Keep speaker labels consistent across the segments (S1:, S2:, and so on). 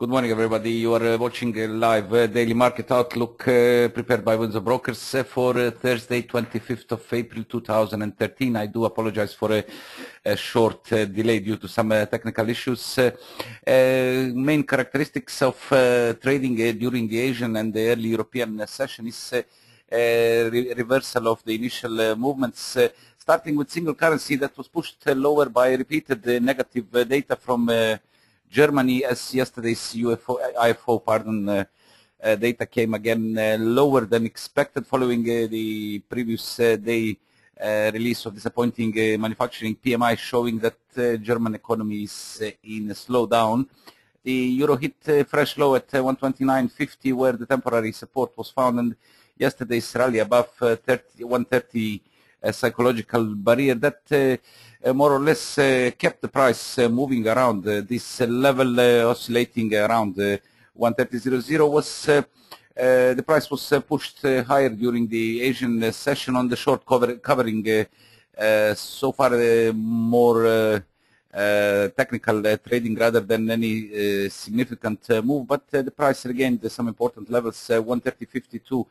S1: Good morning, everybody. You are watching a live daily market outlook prepared by Windsor Brokers for Thursday, 25th of April, 2013. I do apologize for a short delay due to some technical issues. Main characteristics of trading during the Asian and the early European session is reversal of the initial movements, starting with single currency that was pushed lower by repeated negative data from Germany, as yesterday's IFO data came again lower than expected following the previous day release of disappointing manufacturing PMI showing that German economy is in a slowdown. The euro hit fresh low at 129.50 where the temporary support was found, and yesterday's rally above 130 psychological barrier that more or less kept the price moving around this level, oscillating around 130.00 was the price was pushed higher during the Asian session on the short covering so far more technical trading rather than any significant move, but the price regained some important levels, 130.52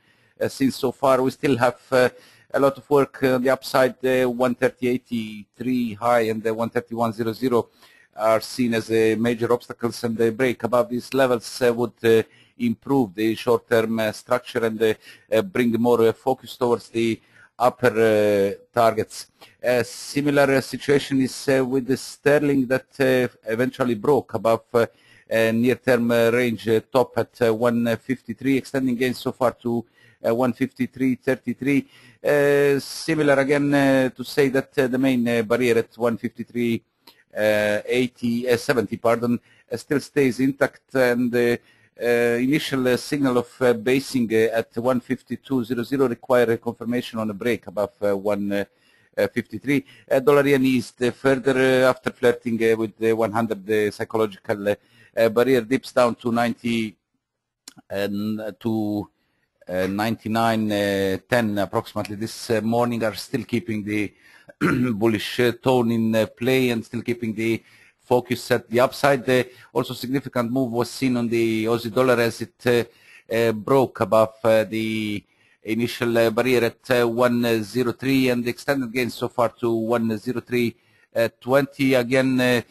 S1: since so far. We still have a lot of work on the upside. 130.83 high and the 131.00 are seen as major obstacles, and the break above these levels would improve the short-term structure and bring more focus towards the upper targets. A similar situation is with the sterling that eventually broke above near-term range top at 153, extending gains so far to 153.33. Similar again to say that the main barrier at 153.70 still stays intact, and initial signal of basing at 152.00 require a confirmation on a break above 153. Dollar yen eased further after flirting with the 100 psychological barrier, dips down to 90 to 99.10 approximately this morning, are still keeping the bullish tone in play and still keeping the focus at the upside. Also significant move was seen on the Aussie dollar as it broke above the initial barrier at 103 and extended gains so far to 103.20. Again,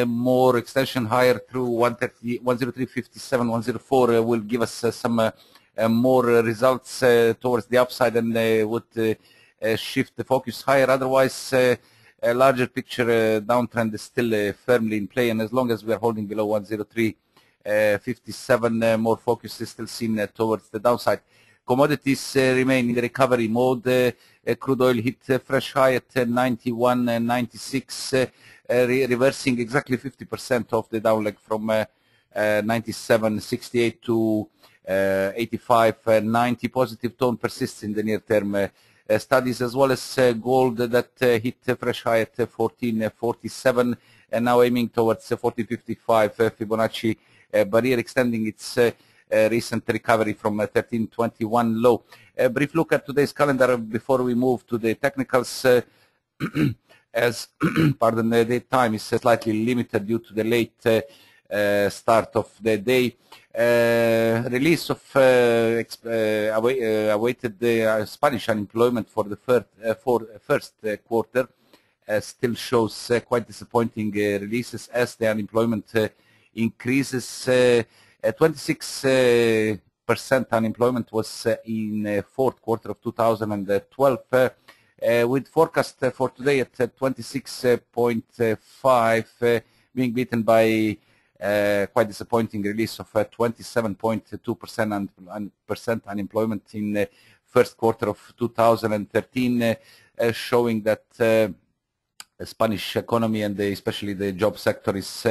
S1: more extension higher through 103.57, 104 will give us some more results towards the upside and would shift the focus higher. Otherwise, a larger picture downtrend is still firmly in play, and as long as we are holding below 103.57, more focus is still seen towards the downside. Commodities remain in the recovery mode. Crude oil hit fresh high at 91.96, reversing exactly 50% of the down leg from 97.68 to 85.90. Positive tone persists in the near term studies, as well as gold that hit fresh high at 14.47 and now aiming towards 14.55 Fibonacci barrier, extending its recent recovery from 13.21 low. A brief look at today's calendar before we move to the technicals, as pardon, the time is slightly limited due to the late start of the day. Release of awaited Spanish unemployment for the first quarter still shows quite disappointing releases as the unemployment increases. 26% unemployment was in fourth quarter of 2012, with forecast for today at 26.5 being beaten by quite disappointing release of 27.2% unemployment in first quarter of 2013, showing that the Spanish economy and especially the job sector is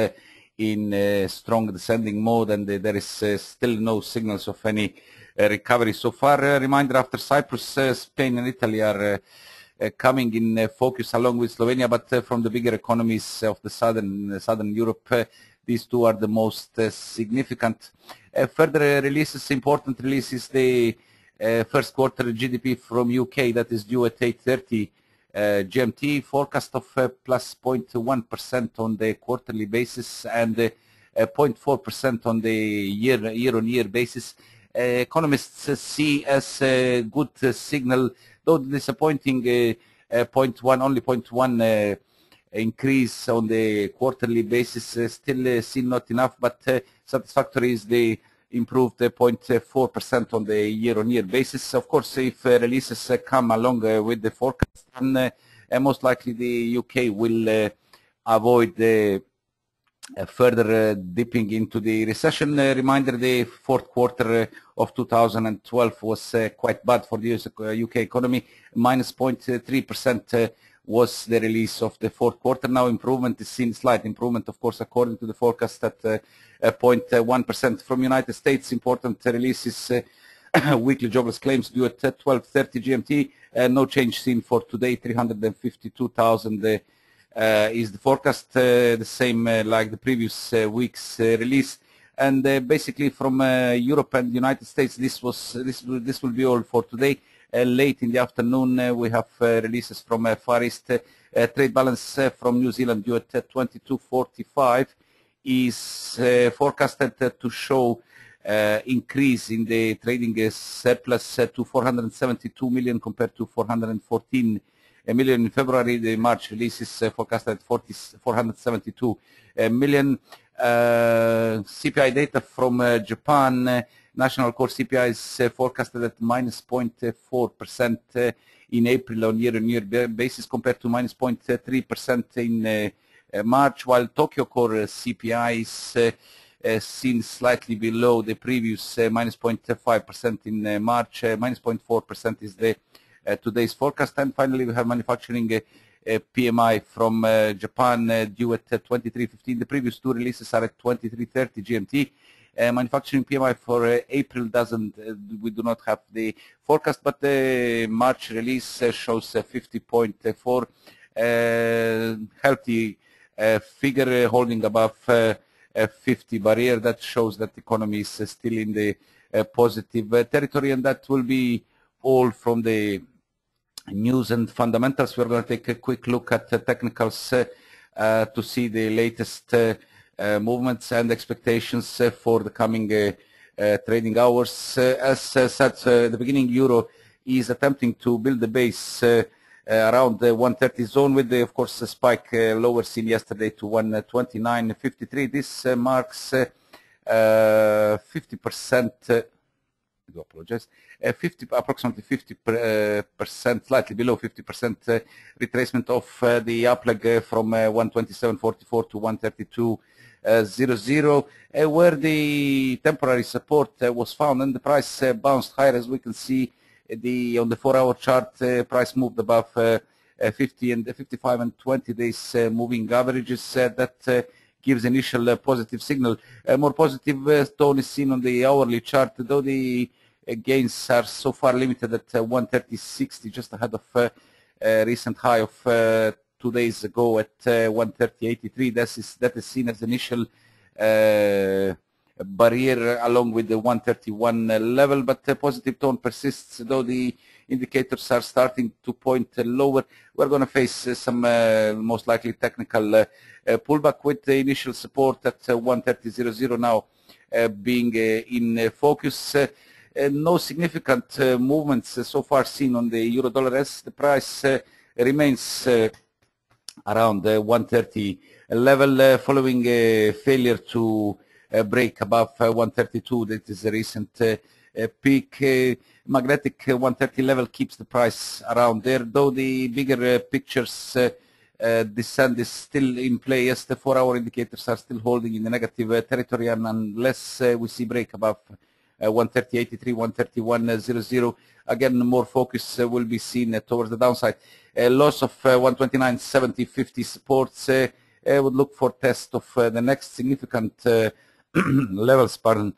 S1: in strong descending mode, and there is still no signals of any recovery so far. Reminder, after Cyprus, Spain and Italy are coming in focus along with Slovenia, but from the bigger economies of the southern Europe, these two are the most significant. Further releases, important releases, the first quarter GDP from UK that is due at 8:30 GMT, forecast of plus 0.1% on the quarterly basis, and 0.4% on the year-on-year basis. Economists see as a good signal, though disappointing. 0.1, only 0.1 increase on the quarterly basis, still seen not enough, but satisfactory is the improved 0.4% on the year-on-year basis. Of course, if releases come along with the forecast, then most likely the UK will avoid further dipping into the recession. Reminder, the fourth quarter of 2012 was quite bad for the UK economy. Minus 0.3% was the release of the fourth quarter. Now improvement is seen, slight improvement, of course, according to the forecast at 0.1%. From United States, important releases, weekly jobless claims due at 12:30 GMT. No change seen for today, 352,000 is the forecast, the same like the previous week's release. And basically from Europe and United States, this will be all for today. Late in the afternoon, we have releases from Far East. Trade balance from New Zealand due at 22.45 is forecasted to show increase in the trading surplus to 472 million compared to 414 million in February. The March release is forecasted at 472 million. CPI data from Japan. National core CPI is forecasted at minus 0.4% in April on year-on-year basis compared to minus 0.3% in March, while Tokyo core CPI is seen slightly below the previous minus 0.5% in March. Minus 0.4% is the today's forecast. And finally, we have manufacturing PMI from Japan due at 23.15. The previous two releases are at 23.30 GMT. Manufacturing PMI for April we do not have the forecast, but the March release shows 50.4. Healthy figure holding above 50 barrier. That shows that the economy is still in the positive territory, and that will be all from the news and fundamentals. We're going to take a quick look at the technicals to see the latest movements and expectations for the coming trading hours. As said at the beginning, Euro is attempting to build the base around the 130 zone with the, of course, a spike lower seen yesterday to 129.53. This marks 50%. I do apologize. Approximately 50%, slightly below 50% retracement of the up leg from 127.44 to 132.00, where the temporary support was found, and the price bounced higher. As we can see, on the 4-hour chart, price moved above 50 and 55 and 20 days moving averages. That gives initial positive signal. A more positive tone is seen on the hourly chart, though the gains are so far limited at 130.60, just ahead of recent high of 2 days ago at 130.83. That is seen as initial barrier along with the 131 level, but positive tone persists, though the indicators are starting to point lower. We're going to face some most likely technical pullback, with the initial support at 130.00 now being in focus. No significant movements so far seen on the euro dollar, as the price remains around 130 level following a failure to break above 132. That is a recent peak. Magnetic 130 level keeps the price around there, though the bigger pictures descent is still in play, as the 4-hour indicators are still holding in the negative territory, and unless we see break above 130.83, 131.00, again more focus will be seen towards the downside. Loss of 129.70.50 supports. Would look for test of the next significant levels, pardon,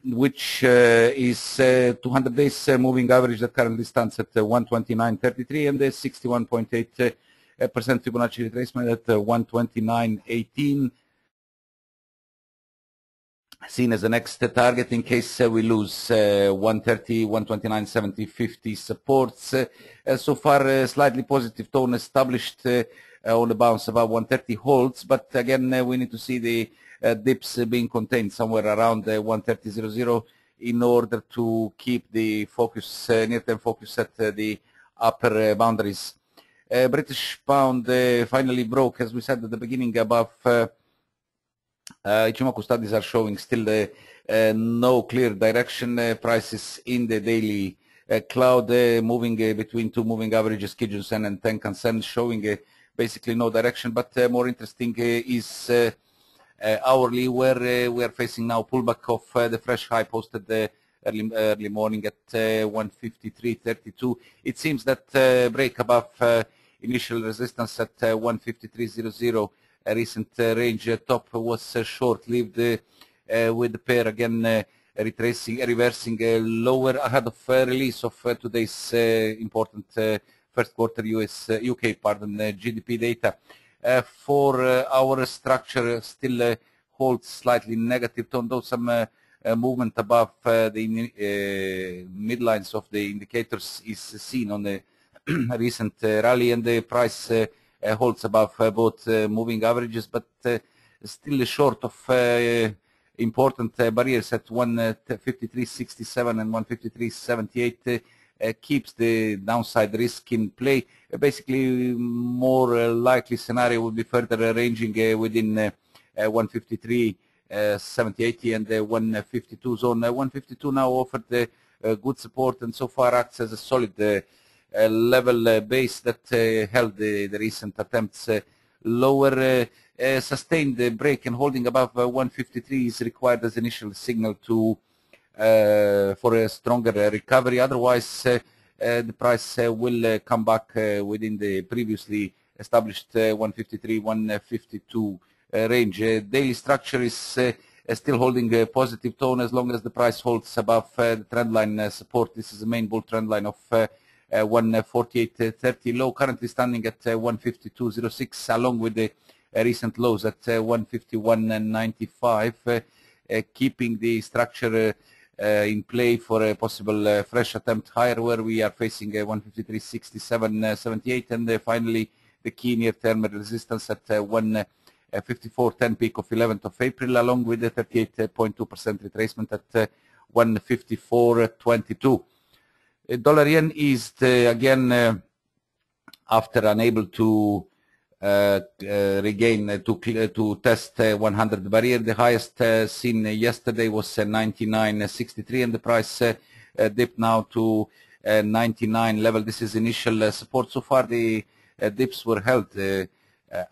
S1: which is 200 days moving average that currently stands at 129.33, and the 61.8% Fibonacci retracement at 129.18. Seen as the next target in case we lose 130, 129.70.50 supports. So far, slightly positive tone established on the bounce above 130 holds, but again, we need to see the dips being contained somewhere around 130.00 in order to keep the focus, near-term focus at the upper boundaries. British pound finally broke, as we said at the beginning, above Ichimoku studies are showing still no clear direction. Prices in the daily cloud moving between two moving averages, Kijun-sen and Tenkan-sen, showing basically no direction. But more interesting is hourly, where we are facing now pullback of the fresh high posted early morning at 153.32. It seems that break above initial resistance at 153.00. A recent range top was short-lived, with the pair again reversing lower ahead of release of today's important first quarter UK GDP data. For our structure, still holds slightly negative tone, though some movement above the midlines of the indicators is seen on the recent rally, and the price holds above both moving averages, but still short of important barriers at 153.67 and 153.78. Keeps the downside risk in play. Basically, more likely scenario would be further ranging within 153.70 and 152 zone. 152 now offered good support, and so far acts as a solid level base that held the recent attempts lower. Sustained break and holding above 153 is required as initial signal to for a stronger recovery. Otherwise, the price will come back within the previously established 153-152 range. Daily structure is still holding a positive tone as long as the price holds above the trendline support. This is the main bull trend line of 148.30 low, currently standing at 152.06, along with the recent lows at 151.95, keeping the structure in play for a possible fresh attempt higher, where we are facing 153.67.78, and finally the key near-term resistance at 154.10 peak of 11th of April, along with the 38.2% retracement at 154.22. Dollar yen eased again after unable to regain to test 100 barrier. The highest seen yesterday was 99.63, and the price dipped now to 99 level. This is initial support. So far the dips were held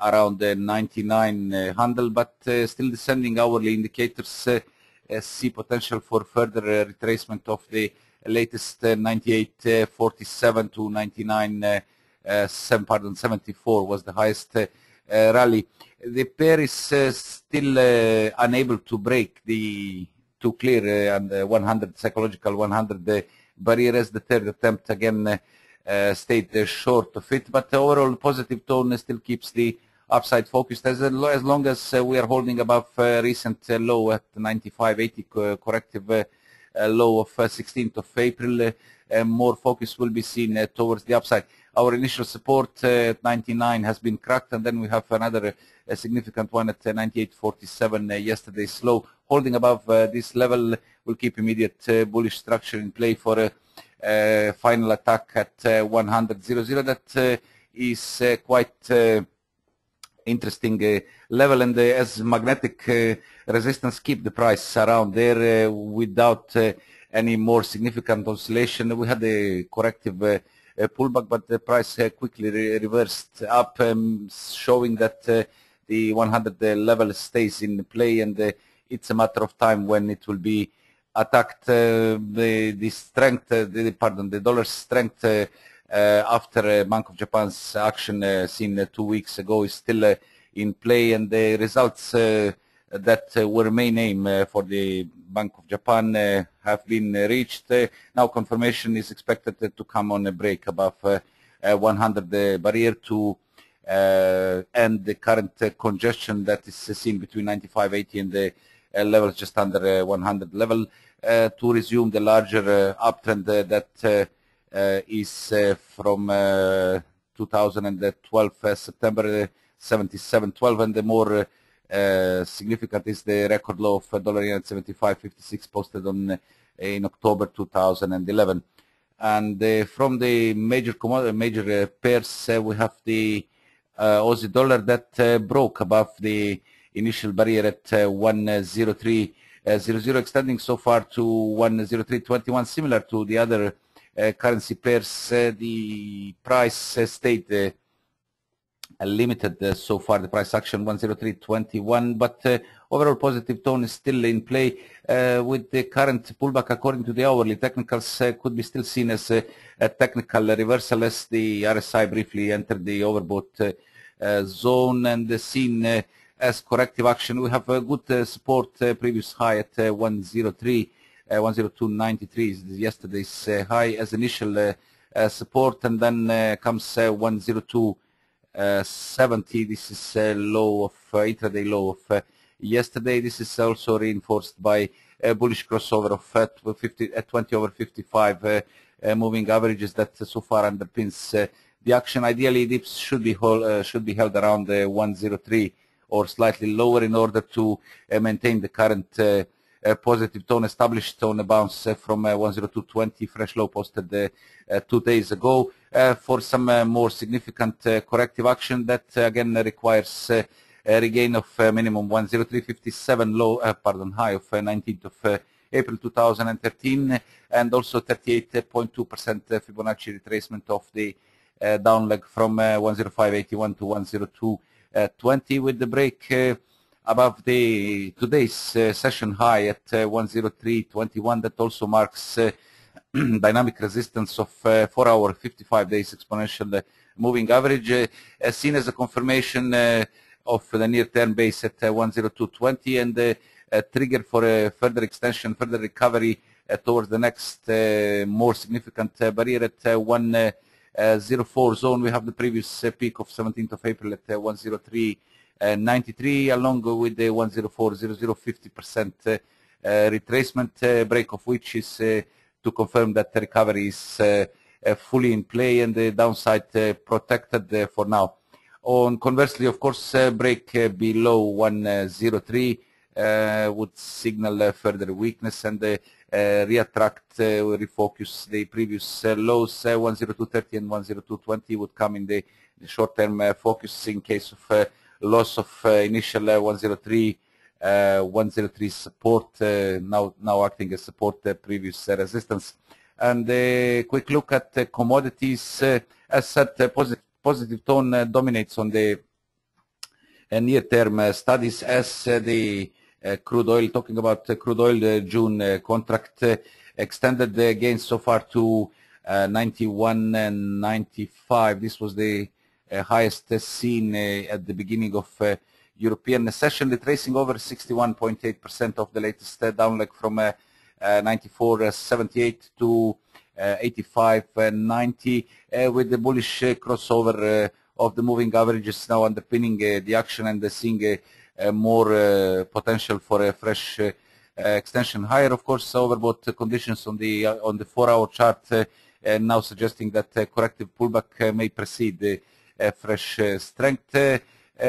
S1: around 99 handle, but still descending. Hourly indicators see potential for further retracement of the latest 98.47 to 74 was the highest rally. The pair is still unable to break to clear and 100 psychological 100 barrier, as the third attempt again stayed short of it. But the overall positive tone still keeps the upside focused as long as we are holding above recent low at 95.80 corrective low of 16th of April. More focus will be seen towards the upside. Our initial support at 99 has been cracked, and then we have another significant one at 98.47 yesterday's low. Holding above this level will keep immediate bullish structure in play for a final attack at 100.00. That is quite interesting level, and as magnetic resistance keep the price around there without any more significant oscillation. We had a corrective pullback, but the price quickly reversed up, showing that the 100 level stays in play, and it's a matter of time when it will be attacked. The strength, the dollar's strength after Bank of Japan's action seen 2 weeks ago is still in play, and the results that were main aim for the Bank of Japan have been reached. Now confirmation is expected to come on a break above 100 barrier to end the current congestion that is seen between 95.80 and the levels just under 100 level, to resume the larger uptrend that is from 2012 September 77.12, and the more significant is the record low of dollar at 75.56 posted on in October 2011. And from the major pairs, we have the Aussie dollar that broke above the initial barrier at 103.00, extending so far to 103.21. Similar to the other currency pairs, the price stayed limited so far, the price action 103.21, but overall positive tone is still in play with the current pullback. According to the hourly technicals, could be still seen as a technical reversal as the RSI briefly entered the overbought zone and seen as corrective action. We have a good support, previous high at 102.93 is yesterday's high as initial support, and then comes 102.70. This is a low of intraday low of yesterday. This is also reinforced by a bullish crossover of 20 over 55 moving averages that so far underpins the action. Ideally, dips should be held around 103 or slightly lower in order to maintain the current positive tone established on a bounce from 102.20, fresh low posted 2 days ago. For some more significant corrective action that again requires a regain of minimum 103.57 low, high of 19th of April 2013, and also 38.2% Fibonacci retracement of the down leg from 105.81 to 102.20, with the break above the today's session high at 103.21. That also marks dynamic resistance of 4-hour 55 days exponential moving average, seen as a confirmation of the near-term base at 102.20 and a trigger for a further extension, further recovery towards the next more significant barrier at 104 zone. We have the previous peak of 17th of April at 103.93, along with the 104.00, 50% retracement, break of which is to confirm that the recovery is fully in play and the downside protected for now. Conversely, of course, break below 103 would signal further weakness and refocus the previous lows. 102.30 and 102.20 would come in the short-term focus in case of loss of initial 103 support, now acting as support, previous resistance. And a quick look at commodities. As said, positive tone dominates on the near-term studies as the crude oil, talking about crude oil, June contract extended the gains so far to 91 and 95. This was the highest seen at the beginning of European session, retracing over 61.8% of the latest down leg from 94.78 to 85.90, with the bullish crossover of the moving averages now underpinning the action and seeing more potential for a fresh extension higher. Of course, overbought conditions on the 4-hour chart now suggesting that corrective pullback may precede fresh strength.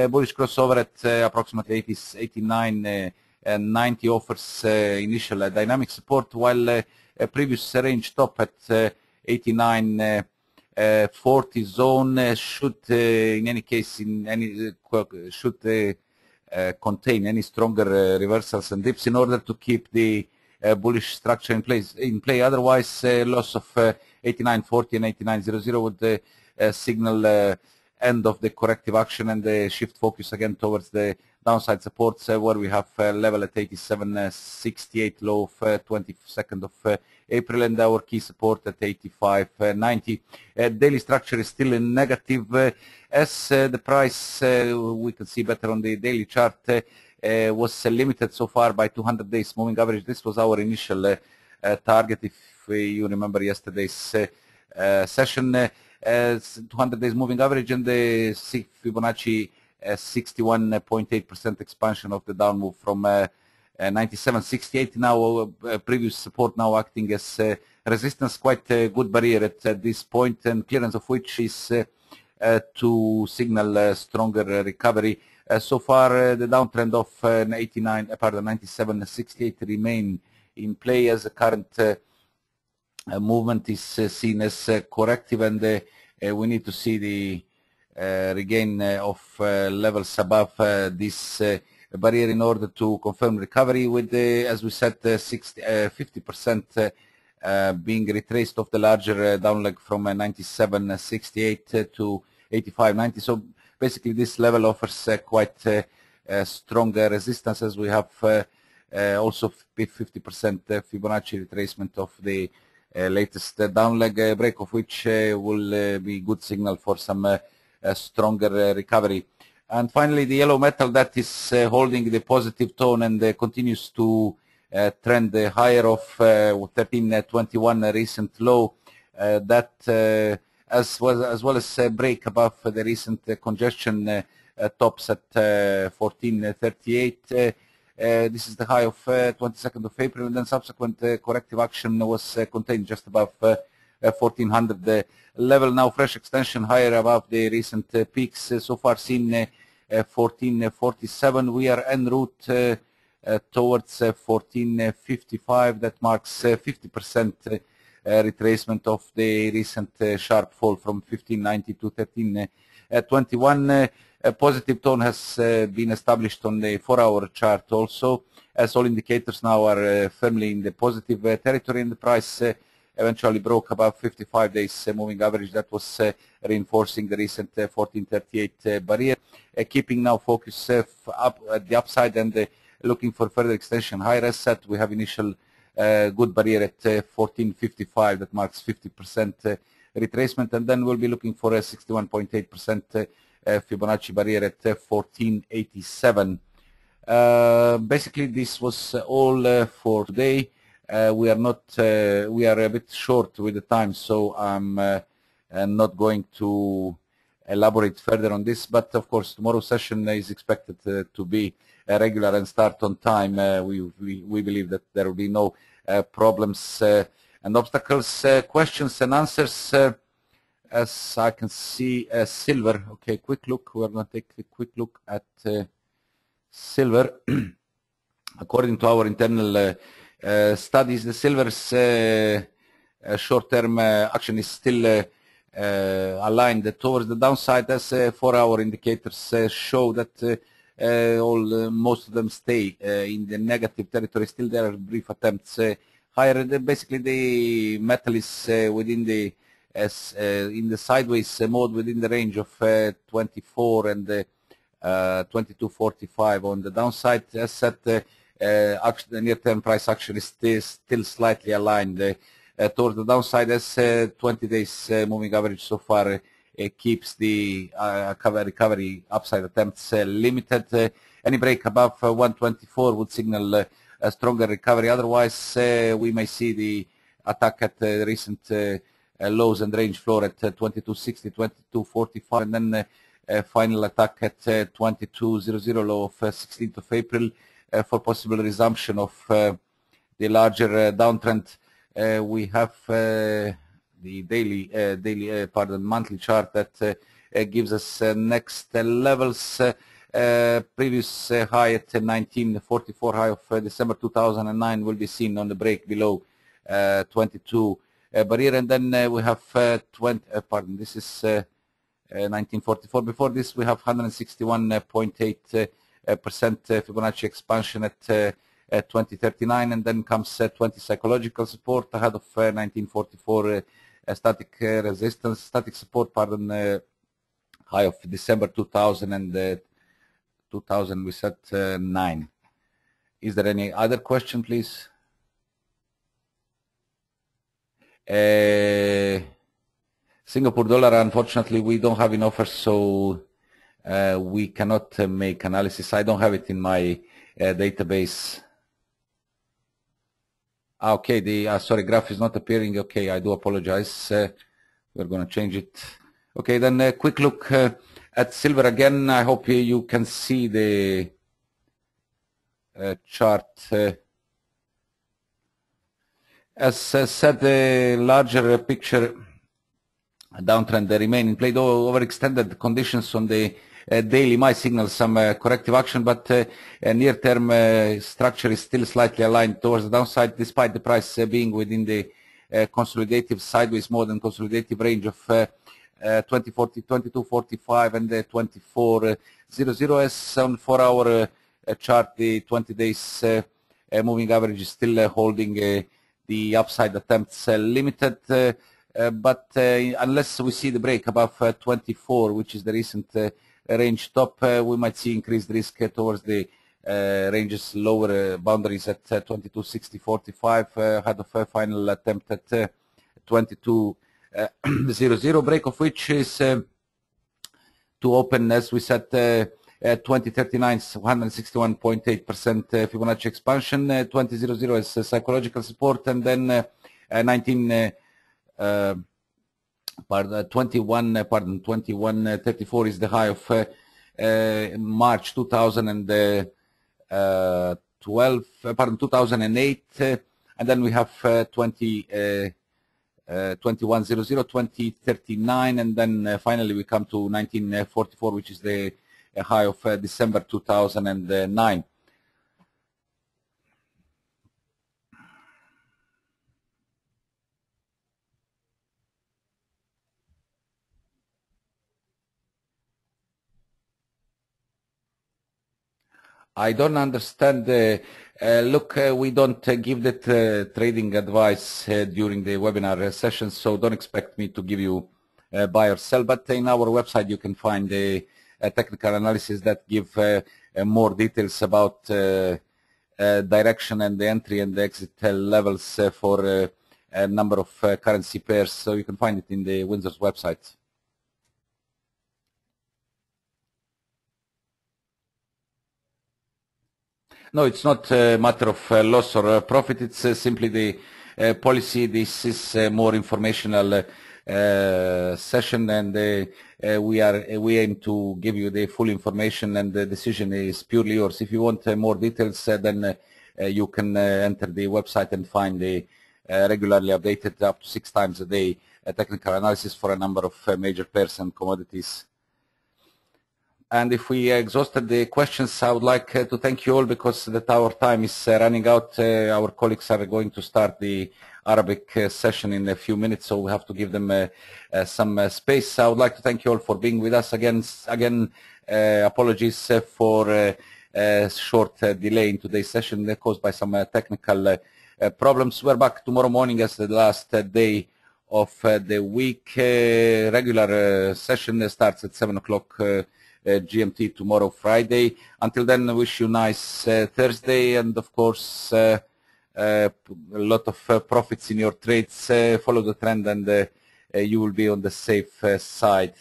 S1: Bullish crossover at approximately 89 and 90 offers initial dynamic support, while a previous range top at 89.40 zone should in any case contain any stronger reversals and dips in order to keep the bullish structure in play. Otherwise, loss of 89.40 and 89.00 would signal end of the corrective action and the shift focus again towards the downside supports, where we have level at 87.68, low of 22nd of April, and our key support at 85.90. Daily structure is still in negative as the price, we can see better on the daily chart, was limited so far by 200 days moving average. This was our initial target, if you remember yesterday's session. 200 days moving average and the Fibonacci 61.8% expansion of the down move from 97.68, now previous support now acting as resistance, quite a good barrier at this point, and clearance of which is to signal stronger recovery. So far, the downtrend of 97.68 remain in play, as the current movement is seen as corrective, and we need to see the regain of levels above this barrier in order to confirm recovery, with as we said, 50% being retraced of the larger down leg from 97.68 to 85.90. So basically this level offers quite strong resistance, as we have also 50% Fibonacci retracement of the latest down leg break, of which will be good signal for some stronger recovery. And finally, the yellow metal that is holding the positive tone and continues to trend higher of 1321 recent low, that as well as break above the recent congestion tops at 1438. This is the high of 22nd of April, and then subsequent corrective action was contained just above 1400 level. Now fresh extension higher above the recent peaks so far seen 1447. We are en route towards 1455. That marks 50% retracement of the recent sharp fall from 1590 to 1321. A positive tone has been established on the 4-hour chart also, as all indicators now are firmly in the positive territory, and the price eventually broke above 55 days moving average. That was reinforcing the recent 1438 barrier, keeping now focus up at the upside and looking for further extension higher. As said, we have initial good barrier at 1455 that marks 50% retracement, and then we'll be looking for a 61.8% Fibonacci barrier at 1487. Basically this was all for today. We are a bit short with the time, so I'm not going to elaborate further on this, but of course tomorrow's session is expected to be regular and start on time. We believe that there will be no problems and obstacles. Questions and answers, as I can see, silver. Okay, quick look. We're going to take a quick look at silver. According to our internal studies, the silver's short-term action is still aligned towards the downside, as 4-hour indicators show that most of them stay in the negative territory. Still there are brief attempts higher. Basically the metal is within the in the sideways mode within the range of 24 and 2245 on the downside. As said, the near-term price action is still slightly aligned towards the downside, as 20 days moving average so far keeps the recovery upside attempts limited. Any break above 124 would signal a stronger recovery. Otherwise, we may see the attack at the recent lows and range floor at 2260, 2245, and then final attack at 2200 low of 16th of April for possible resumption of the larger downtrend. We have the monthly chart that gives us next levels. Previous high at 1944, high of December 2009, will be seen on the break below 22 barrier, and then we have this is 1944. Before this we have 161.8% Fibonacci expansion at 2039, and then comes 20 psychological support ahead of 1944 static resistance, static support, high of December 2000 and 2000 we set 9. Is there any other question, please? Singapore dollar, unfortunately we don't have enough offers, so we cannot make analysis. I don't have it in my database. Okay, the sorry, graph is not appearing. Okay, I do apologize. We're going to change it. Okay, then a quick look at silver again. I hope you can see the chart. As said, the larger picture downtrend remain in play, though overextended conditions on the daily might signal some corrective action, but near-term structure is still slightly aligned towards the downside, despite the price being within the consolidative sideways more than consolidative range of 2040, 2245 and 2400. As on 4-hour chart, the 20 days moving average is still holding the upside attempts limited, but unless we see the break above 24, which is the recent range top, we might see increased risk towards the ranges lower boundaries at 2260.45 ahead of a final attempt at 2200, break of which is to open, as we said, 2039, 161.8% Fibonacci expansion, 2000 as psychological support, and then 2134 is the high of March 2008, and then we have 2100, 2039, and then finally we come to 1944, which is the high of December 2009. I don't understand. Look, we don't give that trading advice during the webinar sessions, so don't expect me to give you buy or sell. But in our website, you can find the technical analysis that give more details about direction and the entry and the exit levels for a number of currency pairs. So you can find it in the Windsor's website. No, it's not a matter of loss or profit. It's simply the policy. This is a more informational session, and we aim to give you the full information, and the decision is purely yours. If you want more details, then you can enter the website and find the regularly updated up to 6 times a day technical analysis for a number of major pairs and commodities. And if we exhausted the questions, I would like to thank you all, because that our time is running out. Our colleagues are going to start the Arabic session in a few minutes, so we have to give them some space. I would like to thank you all for being with us again. Apologies for short delay in today's session caused by some technical problems. We're back tomorrow morning as the last day of the week. Regular session starts at 7 o'clock GMT tomorrow, Friday. Until then, I wish you a nice Thursday, and of course a lot of profits in your trades. Follow the trend, and you will be on the safe side.